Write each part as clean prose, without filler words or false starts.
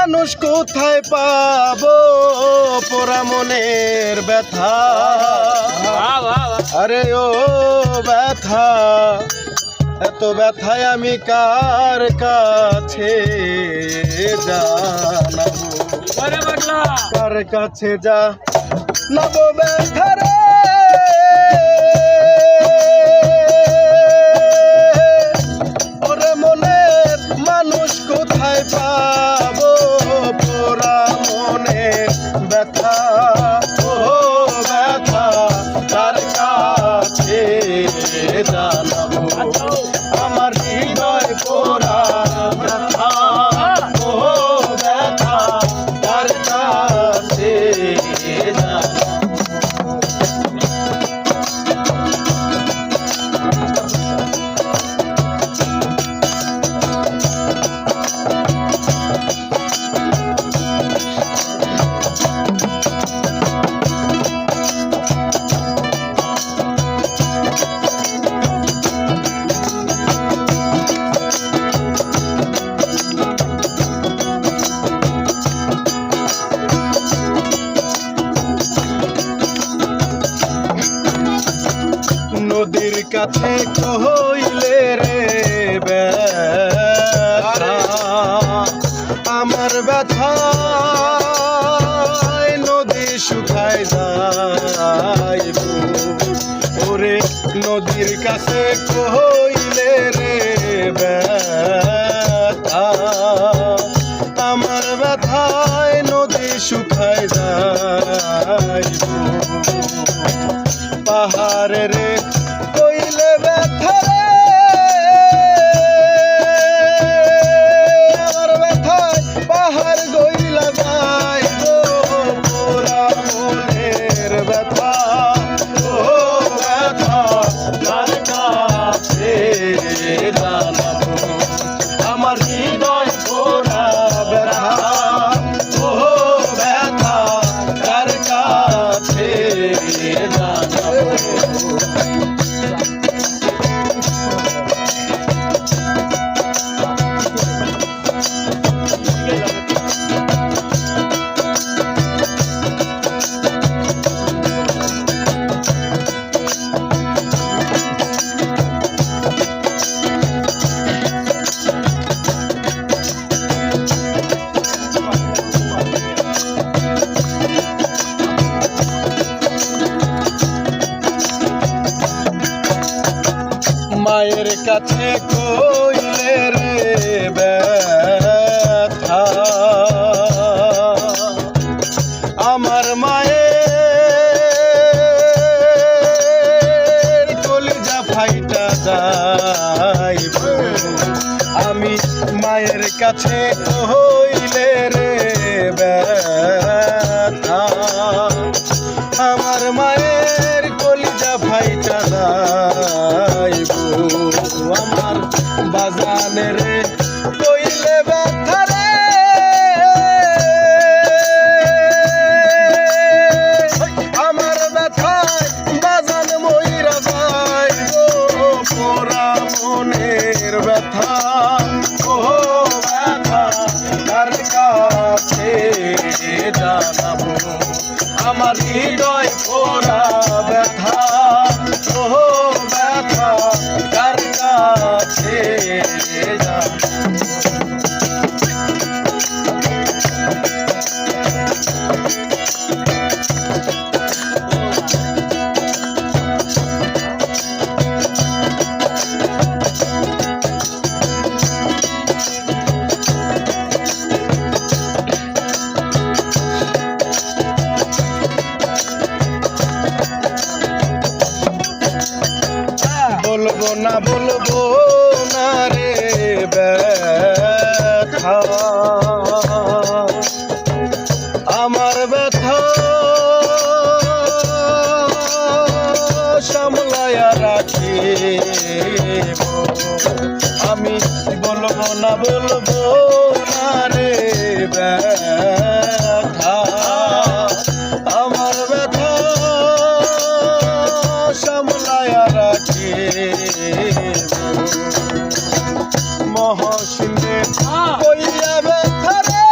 মানুষ কোথায় পাবো পোড়া মনের ব্যথা। আরে ও ব্যথা, এত ব্যথায় আমি কার কাছে জানাবো, কার কাছে জানাবো ব্যথা রে। ওরে মনের মানুষ কোথায় পাবো পোড়া মনের ব্যথা। ও ব্যথা কার কাছে জানাবো, আমার হৃদয় পোড়া ব্যথা। ও ব্যথা কার কাছে জানাবো। নদীর কাছে কইলে রে ব্যথা, আমার ব্যথা নদী শুকায় যাইব। ওরে নদীর কাছে কইলে রে ব্যথা, আমার ব্যথায় নদী শুকায় যাইব। পাহাড়ে রে কইলে ব্যথা রে, আমার ব্যথায় পাহাড় গইলা যায় গো পোড়া মনের ব্যথা। ও ব্যথা কার কাছে জানাবো, আমার হৃদয় পোড়া ব্যথা। ও ব্যথা কার কাছে জানাবো। মায়ের কাছে কইলে রে ব্যথা, আমার মায়ের কলিজা ফাইটা যাইব। আমি মায়ের কাছে কইলে রে ব্যথা, আমার মায়ের কলিজা ফাইটা যাইব। আমার বাজানে রে কইলে ব্যথা রে, আমার ব্যথায় বাজান মইরা যাইব পোড়া মনের ব্যথা। ও ব্যথা কার কাছে জানাবো, আমার হৃদয় পোড়া ব্যথা। ও ব্যথা কার কাছে জানাবো। বলবো না বলবো না রে ব্যথা, আমার ব্যথা সামলায়া রাখিব। আমি বলবো না রে ব্যথা, আমার ব্যথা সামলায়া রাখিব। মহসিনে কইয়া ব্যথা রে,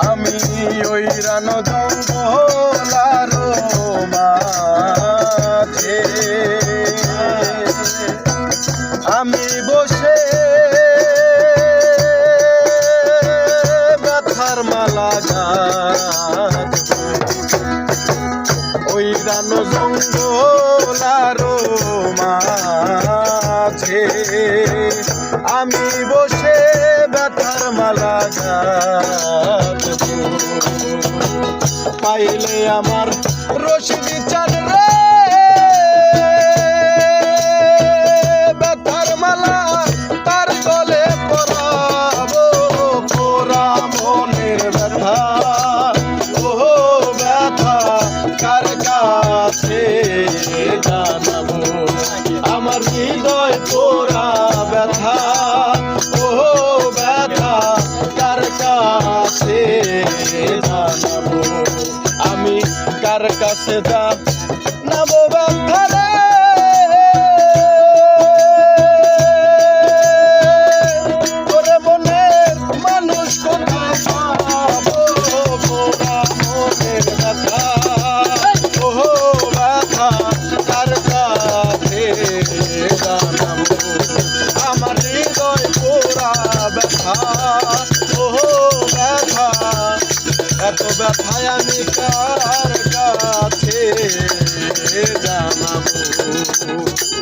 আমি ওই রান জঙ্গলারো মাঝে আমি বসে ব্যথার মালা গাঁথবো ওই রান জঙ্গলারো মাঝে আমি বসে ব্যথার মালা গাঁথবো পাইলে আমার রশিদি চান রে ব্যথার মালা তার গলে পরাবো পোড়া মনের ব্যথা ও ব্যথা কার কাছে জানাবো আমার হৃদয় পোড়া ব্যথা ও ব্যথা কার কাছে জানাবো আমি কার কাছে জানাবো ব্যথা রে ওরে মনের মানুষ কোথায় পাবো পোড়া মনের ব্যথা ও ব্যথা কার কাছে জানাবো আমার হৃদয় পোড়া ব্যথা ও ব্যথা এত ব্যথায় আমি কার কাছে জানাবো।